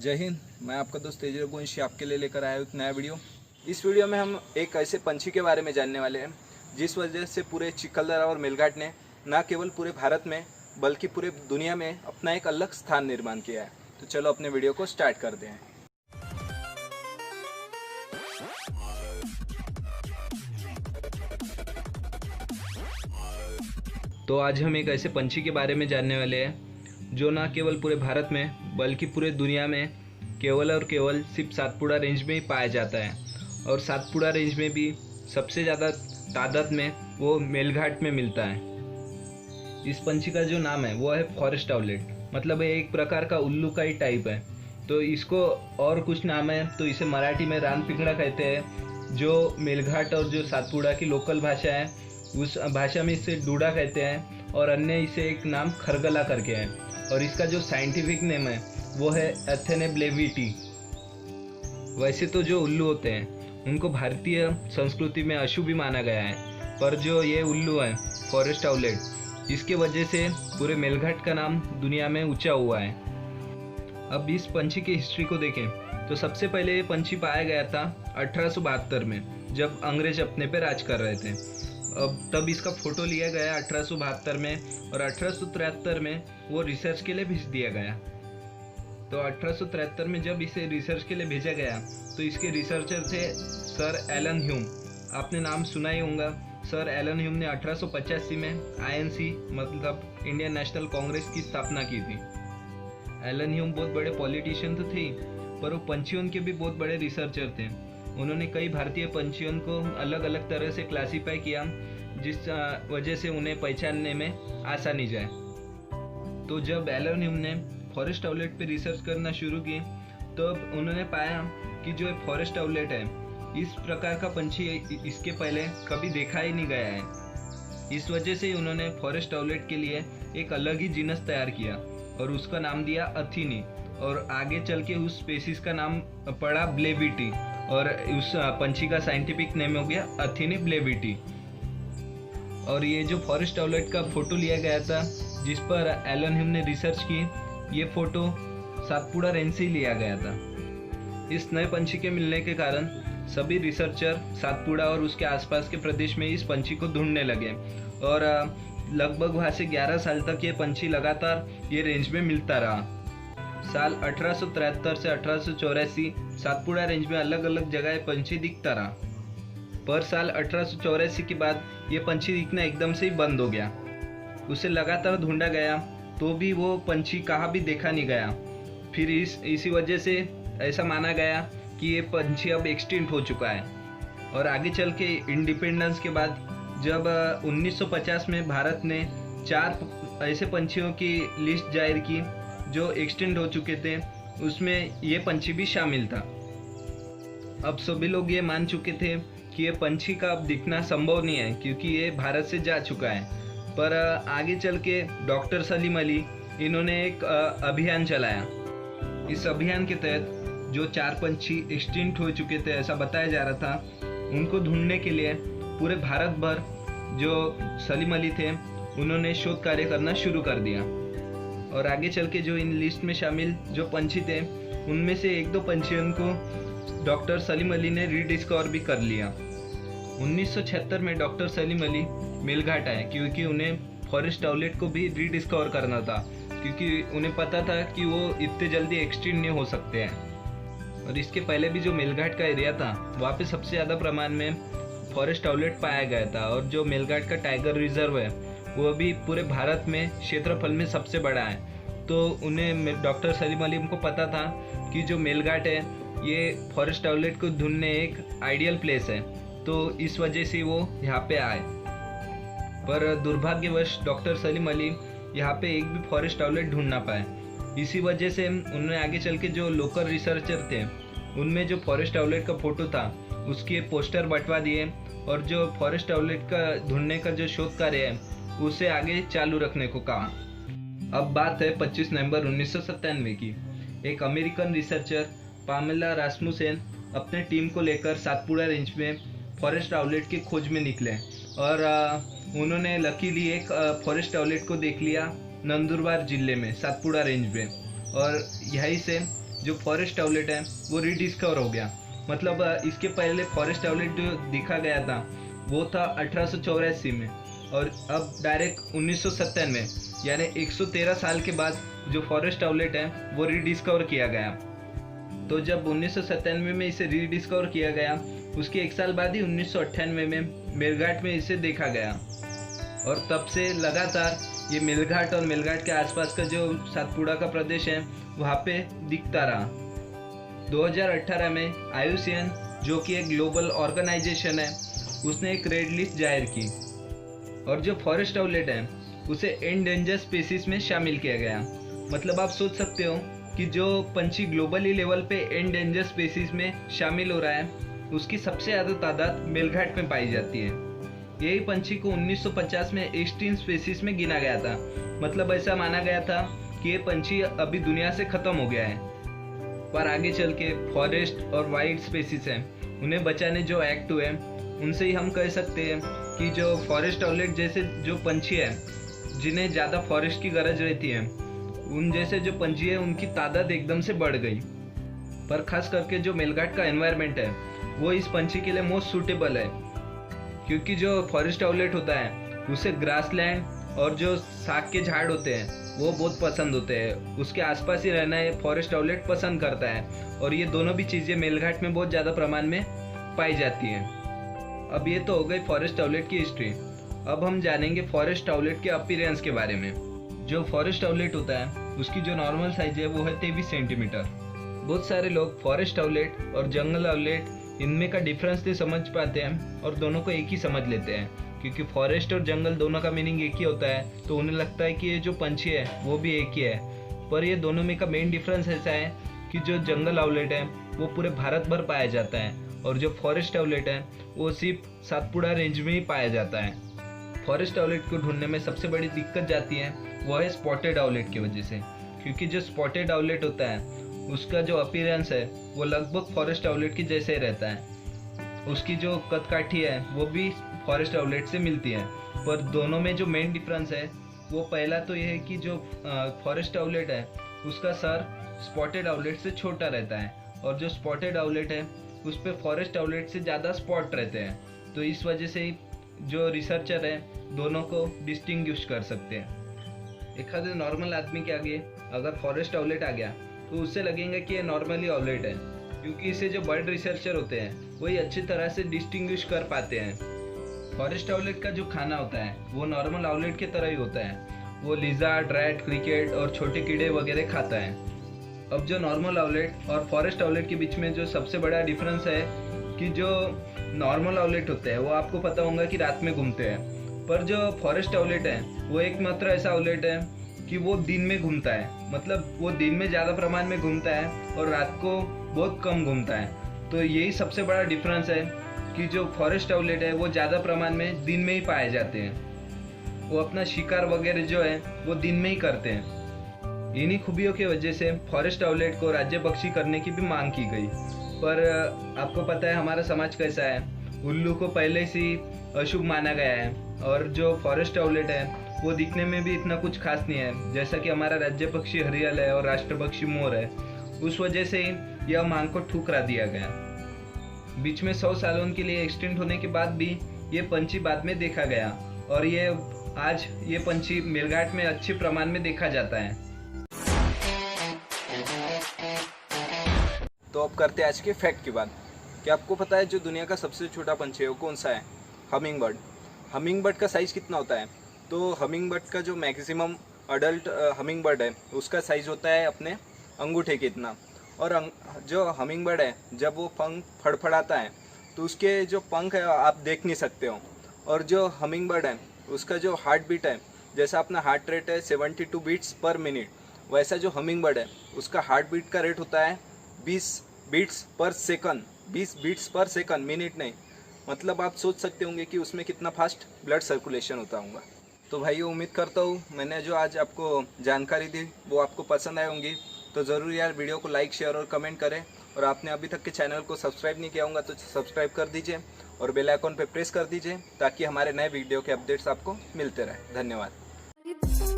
जय हिंद। मैं आपका दोस्त तेज रघुवंशी आपके लिए लेकर आया हूँ एक नया वीडियो। इस वीडियो में हम एक ऐसे पंछी के बारे में जानने वाले हैं जिस वजह से पूरे चिखलदरा और मेलघाट ने न केवल पूरे भारत में बल्कि पूरे दुनिया में अपना एक अलग स्थान निर्माण किया है। तो चलो अपने वीडियो को स्टार्ट करते हैं। तो आज हम एक ऐसे पंछी के बारे में जानने वाले हैं जो न केवल पूरे भारत में बल्कि पूरे दुनिया में केवल और केवल सिर्फ सातपुड़ा रेंज में ही पाया जाता है। और सातपुड़ा रेंज में भी सबसे ज़्यादा तादाद में वो मेलघाट में मिलता है। इस पंछी का जो नाम है वो है फॉरेस्ट आउलेट, मतलब ये एक प्रकार का उल्लू का ही टाइप है। तो इसको और कुछ नाम है, तो इसे मराठी में रान पिंगड़ा कहते हैं, जो मेलघाट और जो सातपुड़ा की लोकल भाषा है उस भाषा में इसे डूडा कहते हैं, और अन्य इसे एक नाम खरगला करके है। और इसका जो साइंटिफिक नेम है वो है एथेने ब्लेविटी। वैसे तो जो उल्लू होते हैं उनको भारतीय संस्कृति में अशुभ भी माना गया है, पर जो ये उल्लू है फॉरेस्ट आउलेट, इसके वजह से पूरे मेलघाट का नाम दुनिया में ऊंचा हुआ है। अब इस पंछी की हिस्ट्री को देखें तो सबसे पहले ये पंछी पाया गया था 1872 में, जब अंग्रेज अपने पे राज कर रहे थे। अब तब इसका फ़ोटो लिया गया 1872 में, और 1873 में वो रिसर्च के लिए भेज दिया गया। तो 1873 में जब इसे रिसर्च के लिए भेजा गया तो इसके रिसर्चर थे सर एलन ह्यूम। आपने नाम सुना ही होगा। सर एलन ह्यूम ने 1885 में आईएनसी मतलब इंडियन नेशनल कांग्रेस की स्थापना की थी। एलन ह्यूम बहुत बड़े पॉलिटिशियन तो थे, पर वो पंछियों के भी बहुत बड़े रिसर्चर थे। उन्होंने कई भारतीय पंछियों को अलग अलग तरह से क्लासीफाई किया, जिस वजह से उन्हें पहचानने में आसानी जाए। तो जब एलन ह्यूम ने फॉरेस्ट आउलेट पे रिसर्च करना शुरू की तो उन्होंने पाया कि जो फॉरेस्ट आउलेट है इस प्रकार का पंछी इसके पहले कभी देखा ही नहीं गया है। इस वजह से उन्होंने फॉरेस्ट आउलेट के लिए एक अलग ही जीनस तैयार किया और उसका नाम दिया अथीनी, और आगे चल के उस स्पेसीज का नाम पड़ा ब्लेविटी, और उस पंछी का साइंटिफिक नेम हो गया अथीनी ब्लेविटी। और ये जो फॉरेस्ट आउलेट का फोटो लिया गया था जिस पर एलन ह्यूम ने रिसर्च की, ये फोटो सातपुड़ा रेंज से ही लिया गया था। इस नए पंछी के मिलने के कारण सभी रिसर्चर सातपुड़ा और उसके आसपास के प्रदेश में इस पंछी को ढूंढने लगे, और लगभग वहाँ से 11 साल तक ये पंछी लगातार ये रेंज में मिलता रहा। साल 1873 से 1884 सातपुड़ा रेंज में अलग अलग जगह पंछी दिखता रहा, पर साल 1884 के बाद ये पंछी दिखना एकदम से ही बंद हो गया। उसे लगातार ढूंढा गया तो भी वो पंछी कहाँ भी देखा नहीं गया। फिर इसी वजह से ऐसा माना गया कि ये पंछी अब एक्सटिंक्ट हो चुका है। और आगे चल के इंडिपेंडेंस के बाद जब 1950 में भारत ने 4 ऐसे पंछियों की लिस्ट जाहिर की जो एक्सटिंक्ट हो चुके थे, उसमें ये पंछी भी शामिल था। अब सभी लोग ये मान चुके थे कि ये पंछी का अब दिखना संभव नहीं है क्योंकि ये भारत से जा चुका है। पर आगे चल के डॉक्टर सलीम अली इन्होंने एक अभियान चलाया। इस अभियान के तहत जो 4 पंछी एक्सटिंक्ट हो चुके थे ऐसा बताया जा रहा था, उनको ढूंढने के लिए पूरे भारत भर जो सलीम अली थे उन्होंने शोध कार्य करना शुरू कर दिया। और आगे चल के जो इन लिस्ट में शामिल जो पंछी थे उनमें से 1-2 पंछियों को डॉक्टर सलीम अली ने रीडिस्कवर भी कर लिया। 1976 में डॉक्टर सलीम अली मेलघाट आए क्योंकि उन्हें फॉरेस्ट आउलेट को भी रीडिस्कवर करना था, क्योंकि उन्हें पता था कि वो इतने जल्दी एक्सटिंक्ट नहीं हो सकते हैं। और इसके पहले भी जो मेलघाट का एरिया था वहाँ पे सबसे ज़्यादा प्रमाण में फॉरेस्ट आउलेट पाया गया था, और जो मेलघाट का टाइगर रिजर्व है वो भी पूरे भारत में क्षेत्रफल में सबसे बड़ा है। तो उन्हें डॉक्टर सलीम अली को पता था कि जो मेलघाट है ये फॉरेस्ट आउलेट को ढूंढने एक आइडियल प्लेस है, तो इस वजह से वो यहाँ पे आए। पर दुर्भाग्यवश डॉक्टर सलीम अली यहाँ पे एक भी फॉरेस्ट आउलेट ढूंढ ना पाए। इसी वजह से उन्होंने आगे चल के जो लोकल रिसर्चर थे उनमें जो फॉरेस्ट आउलेट का फोटो था उसके पोस्टर बंटवा दिए, और जो फॉरेस्ट आउलेट का ढूंढने का जो शोध कार्य है उसे आगे चालू रखने को कहा। अब बात है 25 नवंबर 1997 की। एक अमेरिकन रिसर्चर पामेला रास्मुसेन अपने टीम को लेकर सातपुड़ा रेंज में फॉरेस्ट आउलेट की खोज में निकले, और उन्होंने लकीली एक फॉरेस्ट आउलेट को देख लिया नंदुरबार जिले में सातपुड़ा रेंज में, और यहीं से जो फॉरेस्ट आउटलेट है वो रिडिस्कवर हो गया। मतलब इसके पहले फॉरेस्ट आउटलेट जो दिखा गया था वो था 1884 में, और अब डायरेक्ट 1997 यानी 113 साल के बाद जो फॉरेस्ट आउटलेट है वो रिडिस्कवर किया गया। तो जब 1997 में इसे रिडिस्कवर किया गया, उसके एक साल बाद ही 1998 में मेलघाट में इसे देखा गया, और तब से लगातार ये मेलघाट और मेलघाट के आसपास का जो सातपुड़ा का प्रदेश है वहाँ पे दिखता रहा। 2018 में IUCN, जो कि एक ग्लोबल ऑर्गेनाइजेशन है, उसने एक रेड लिस्ट जाहिर की, और जो फॉरेस्ट आउटलेट है उसे एंडेंजर स्पीसीज में शामिल किया गया। मतलब आप सोच सकते हो कि जो पंछी ग्लोबली लेवल पे एंडेंजर स्पीसीज में शामिल हो रहा है, उसकी सबसे ज़्यादा तादाद मेलघाट में पाई जाती है। यही पंछी को 1950 में एक्सटिंक्ट स्पीसीज में गिना गया था। मतलब ऐसा माना गया था कि ये पंछी अभी दुनिया से ख़त्म हो गया है, पर आगे चल के फॉरेस्ट और वाइल्ड स्पीसीज हैं, उन्हें बचाने जो एक्ट हुए उनसे ही हम कह सकते हैं कि जो फॉरेस्ट आउटलेट जैसे जो पंछी है जिन्हें ज़्यादा फॉरेस्ट की गरज रहती है, उन जैसे जो पंछी है उनकी तादाद एकदम से बढ़ गई। पर खास करके जो मेलघाट का एनवायरनमेंट है वो इस पंछी के लिए मोस्ट सूटेबल है, क्योंकि जो फॉरेस्ट आउटलेट होता है उसे ग्रासलैंड और जो साग के झाड़ होते हैं वो बहुत पसंद होते हैं। उसके आसपास ही रहना ये फॉरेस्ट आउटलेट पसंद करता है, और ये दोनों भी चीज़ें मेलघाट में बहुत ज़्यादा प्रमाण में पाई जाती हैं। अब ये तो हो गई फॉरेस्ट आउटलेट की हिस्ट्री। अब हम जानेंगे फॉरेस्ट आउटलेट के अपीयरेंस के बारे में। जो फॉरेस्ट आउटलेट होता है उसकी जो नॉर्मल साइज है वो है 23 सेंटीमीटर। बहुत सारे लोग फॉरेस्ट आउटलेट और जंगल आउटलेट इनमें का डिफरेंस नहीं समझ पाते हैं और दोनों को एक ही समझ लेते हैं, क्योंकि फॉरेस्ट और जंगल दोनों का मीनिंग एक ही होता है, तो उन्हें लगता है कि ये जो पंछी है वो भी एक ही है। पर ये दोनों में का मेन डिफरेंस ऐसा है कि जो जंगल आउटलेट है वो पूरे भारत भर पाया जाता है, और जो फॉरेस्ट आउटलेट है वो सिर्फ सातपुड़ा रेंज में ही पाया जाता है। फॉरेस्ट आउटलेट को ढूंढने में सबसे बड़ी दिक्कत जाती है वो है स्पॉटेड आउटलेट की वजह से, क्योंकि जो स्पॉटेड आउटलेट होता है उसका जो अपीयरेंस है वो लगभग फॉरेस्ट आउटलेट की जैसे ही रहता है। उसकी जो कदकाठी है वो भी फॉरेस्ट आउटलेट से मिलती है, पर दोनों में जो मेन डिफरेंस है वो पहला तो ये है कि जो फॉरेस्ट आउटलेट है उसका सर स्पॉटेड आउटलेट से छोटा रहता है, और जो स्पॉटेड आउटलेट है उस पर फॉरेस्ट आउटलेट से ज़्यादा स्पॉट रहते हैं। तो इस वजह से ही जो रिसर्चर है दोनों को डिस्टिंग्विश कर सकते हैं। एक आधे नॉर्मल आदमी के आगे अगर फॉरेस्ट आउटलेट आ गया तो उससे लगेगा कि ये नॉर्मली आउटलेट है, क्योंकि इसे जो बर्ड रिसर्चर होते हैं वही अच्छी तरह से डिस्टिंग्विश कर पाते हैं। फॉरेस्ट आउटलेट का जो खाना होता है वो नॉर्मल आउटलेट की तरह ही होता है। वो लिजार्ड, रैट, क्रिकेट और छोटे कीड़े वगैरह खाता है। अब जो नॉर्मल आउटलेट और फॉरेस्ट आउटलेट के बीच में जो सबसे बड़ा डिफरेंस है कि जो नॉर्मल आउटलेट होते हैं वो आपको पता होगा कि रात में घूमते हैं, पर जो फॉरेस्ट आउटलेट है वो एकमात्र ऐसा आउटलेट है कि वो दिन में घूमता है। मतलब वो दिन में ज़्यादा प्रमाण में घूमता है और रात को बहुत कम घूमता है। तो यही सबसे बड़ा डिफरेंस है कि जो फॉरेस्ट आउटलेट है वो ज़्यादा प्रमाण में दिन में ही पाए जाते हैं। वो अपना शिकार वगैरह जो है वो दिन में ही करते हैं। इन्हीं खूबियों की वजह से फॉरेस्ट आउटलेट को राज्य पक्षी करने की भी मांग की गई। पर आपको पता है हमारा समाज कैसा है, उल्लू को पहले से ही अशुभ माना गया है, और जो फॉरेस्ट आउटलेट है वो दिखने में भी इतना कुछ खास नहीं है, जैसा कि हमारा राज्य पक्षी हरियल है और राष्ट्र पक्षी मोर है। उस वजह से ही यह मांग को ठुकरा दिया गया। बीच में 100 सालों के लिए एक्सटिंक्ट होने के बाद भी ये पंछी बाद में देखा गया, और ये आज ये पंछी मेलघाट में अच्छे प्रमाण में देखा जाता है। तो अब करते हैं आज के फैक्ट की बात। क्या आपको पता है जो दुनिया का सबसे छोटा पंछी है वो कौन सा है? Humming bird. हमिंग बर्ड का साइज़ कितना होता है? तो हमिंग बर्ड का जो मैक्सिमम अडल्ट हमिंग बर्ड है उसका साइज़ होता है अपने अंगूठे के इतना। और जो हमिंग बर्ड है जब वो पंख फड़फड़ाता है तो उसके जो पंख है आप देख नहीं सकते हो। और जो हमिंग बर्ड है उसका जो हार्ट बीट है, जैसा अपना हार्ट रेट है 72 बीट्स पर मिनट, वैसा जो हमिंग बर्ड है उसका हार्ट बीट का रेट होता है 20 बीट्स पर सेकंड। 20 बीट्स पर सेकंड, मिनट नहीं। मतलब आप सोच सकते होंगे कि उसमें कितना फास्ट ब्लड सर्कुलेशन होता होगा। तो भाइयों, उम्मीद करता हूँ मैंने जो आज आपको जानकारी दी वो आपको पसंद आई होंगी। तो ज़रूर यार वीडियो को लाइक, शेयर और कमेंट करें, और आपने अभी तक के चैनल को सब्सक्राइब नहीं किया होगा तो सब्सक्राइब कर दीजिए और बेल आइकन पे प्रेस कर दीजिए ताकि हमारे नए वीडियो के अपडेट्स आपको मिलते रहे। धन्यवाद।